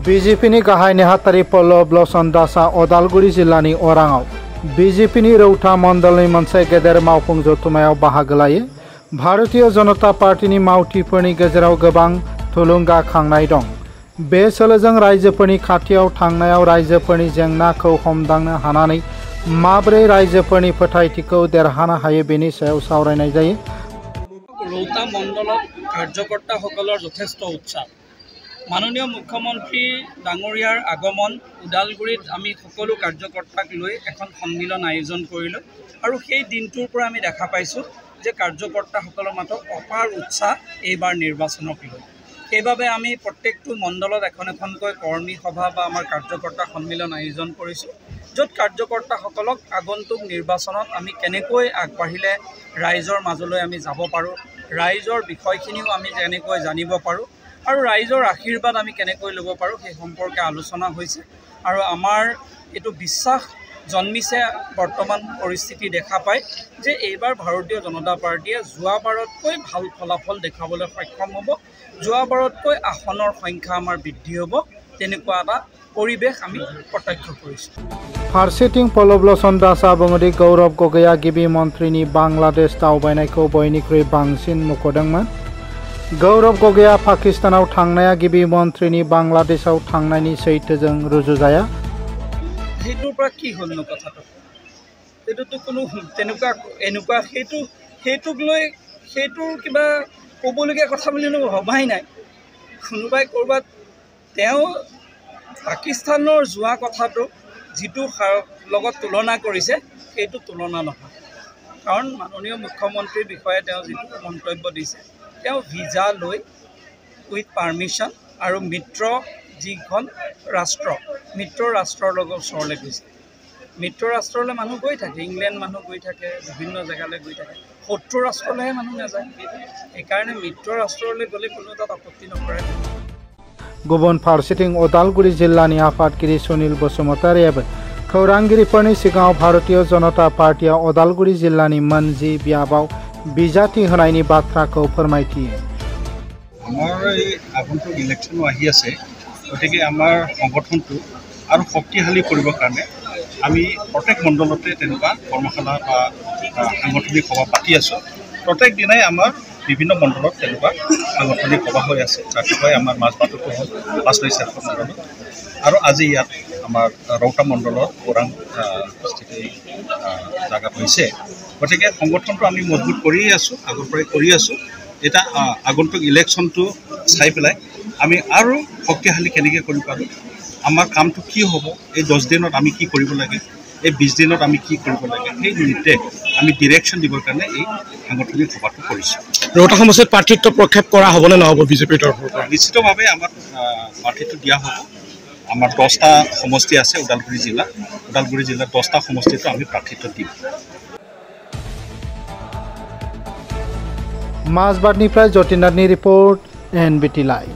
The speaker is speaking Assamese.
बिजेपिनि गाहाय नेहाथारि पल्लब लोचन दासआ उदालगुरि जिल्लानि अराङाव बिजेपिनि रौता मण्डलनि मोनसे गेदेर मावफुं जथुम्मायाव बाहागो लायो। भारतीय जनता पार्टीनि मावथिफोरनि गेजेराव गोबां थुलुंगाखांनाय दं। बे सोलोजों रायजोफोरनि खाथियाव थांनायाव रायजोफोरनि जेंनाखौ हमदांनो हानानै माबोरै रायजोफोरनि फोथायथिखौ देरहानो हायो बेनि सायाव सावरायनाय जायो। रौता मण्डলত कार्यकर्ताসকলৰ যথেষ্ট উৎসাহ। माननीय मुख्यमंत्री डांगरियार आगमन उदालगुरित आमी सकलो कार्यकर्ताक লৈ এখন सम्मिलन आयोजन करिलो আৰু সেই দিনটোৰ পৰা আমি দেখা পাইছো যে कार्यकर्ताসকলৰ মাজত অপাৰ উৎসাহ এইবাৰ নিৰ্বাচনক লৈ। সেইবাবে আমি প্ৰত্যেকটো মণ্ডলত এখন কৰ্মী সভা বা আমাৰ कार्यकर्ता सम्मिलन आयोजन কৰিছো য'ত कार्यकर्ताসকলক আগন্তুক নিৰ্বাচনত আমি কেনেকৈ আগবাঢ়িলে ৰাইজৰ মাজলৈ আমি যাব পাৰো, ৰাইজৰ বিষয়খিনিও আমি কেনেকৈ জানিব পাৰো আৰু ৰাইজৰ আশীৰ্বাদ আমি কেনেকৈ ল'ব পাৰোঁ সেই সম্পৰ্কে আলোচনা হৈছে আৰু আমাৰ এইটো বিশ্বাস জন্মিছে। বৰ্তমান পৰিস্থিতি দেখা পায় যে এইবাৰ ভাৰতীয় জনতা পাৰ্টিয়ে যোৱাবাৰতকৈ ভাল ফলাফল দেখাবলৈ সক্ষম হ'ব, যোৱাবাৰতকৈ আসনৰ সংখ্যা আমাৰ বৃদ্ধি হ'ব, তেনেকুৱা এটা পৰিৱেশ আমি প্ৰত্যক্ষ কৰিছোঁ। फारसेथिं पल्लब लोचन दासआ बुङोदि गौरव गगैया गिबि मन्थ्रिनि बांलादेश दावबायनायखौ बयनिख्रुइ बांसिन मुंख'दोंमोन। गौरव गगैया पाकिस्तानाव थांनाया गिबि मन्थ्रिनि बांलादेशआव थांनायनि सैथोजों रुजुजाया। সেইটোৰ পৰা কি হ'লনো কথাটো? সেইটোতো কোনো তেনেকুৱা এনেকুৱা সেইটোক লৈ সেইটোৰ কিবা ক'বলগীয়া কথা বুলি ভবাই নাই। কোনোবাই ক'ৰবাত তেওঁ পাকিস্তানৰ যোৱা কথাটো যিটো লগত তুলনা কৰিছে সেইটো তুলনা নহয়। কাৰণ মাননীয় মুখ্যমন্ত্ৰীৰ বিষয়ে তেওঁ যিটো মন্তব্য দিছে, তেওঁ ভিজা লৈ উইথ পাৰ্মিশ্যন আৰু মিত্ৰ যিখন ৰাষ্ট্ৰ মিত্ৰ ৰাষ্ট্ৰৰ লগত ওচৰলৈ গৈছে। মিত্ৰ ৰাষ্ট্ৰলৈ মানুহ গৈ থাকে, ইংলেণ্ড মানুহ গৈ থাকে, বিভিন্ন জেগালৈ গৈ থাকে, শত্ৰু ৰাষ্ট্ৰলৈহে মানুহ নাযায়। সেইকাৰণে মিত্ৰ ৰাষ্ট্ৰলৈ গ'লে কোনো তাত আপত্তি নকৰে। गुबुन फारसेथिं उदालगुरि जिल्लानि आफादगिरि सुनील बसुमतारियाबो खौरांगिरिफोरनि सिगाङाव भारतीय जनता पार्टीया उदालगुरि जिल्लानि मोनजि बियाबाव बिजाथि होनायनि बाथ्राखौ फोरमायथियो। আমাৰ এই আগন্তুক ইলেকশ্যনো আহি আছে, গতিকে আমাৰ সংগঠনটো আৰু শক্তিশালী কৰিবৰ কাৰণে আমি প্ৰত্যেক মণ্ডলতে তেনেকুৱা কৰ্মশালা বা সাংগঠনিক সভা পাতি আছোঁ। প্ৰত্যেক দিনাই আমাৰ বিভিন্ন মণ্ডলত তেনেকুৱা সাংগঠনিক সভা হৈ আছে। ৰাতিপুৱাই আমাৰ মাজবাটতো হ'ল পাঁচলৈ চেৰখন মণ্ডলত আৰু আজি ইয়াত আমাৰ ৰৌতা মণ্ডলত ওৰাং স্থিতি জেগাত হৈছে। গতিকে সংগঠনটো আমি মজবুত কৰিয়ে আছোঁ, আগৰ পৰাই কৰি আছোঁ। এটা আগন্তুক ইলেকশ্যনটো চাই পেলাই আমি আৰু শক্তিশালী কেনেকৈ কৰিব পাৰোঁ, আমাৰ কামটো কি হ'ব, এই 10 দিনত আমি কি কৰিব লাগে, এই 20 দিনত আমি কি কৰিব লাগে, সেই নিৰ্দেশ আমি ডিৰেকশ্যন দিবৰ কাৰণে এই সাংগঠনিক সভাটো কৰিছোঁ। ৰৌতা সমষ্টিত প্ৰাৰ্থিত্ব প্ৰক্ষেপ কৰা হ'বনে নহ'ব বিজেপিৰ তৰফৰ পৰা? নিশ্চিতভাৱে আমাৰ প্ৰাৰ্থিত্ব দিয়া হ'ব। আমাৰ 10টা সমষ্টি আছে ওদালগুৰি জিলাত 10টা সমষ্টিতো আমি প্ৰাৰ্থিত্ব দিম। মাজবাটনিफ्राय जतिनाथनि रिपर्ट NBT लाइभ।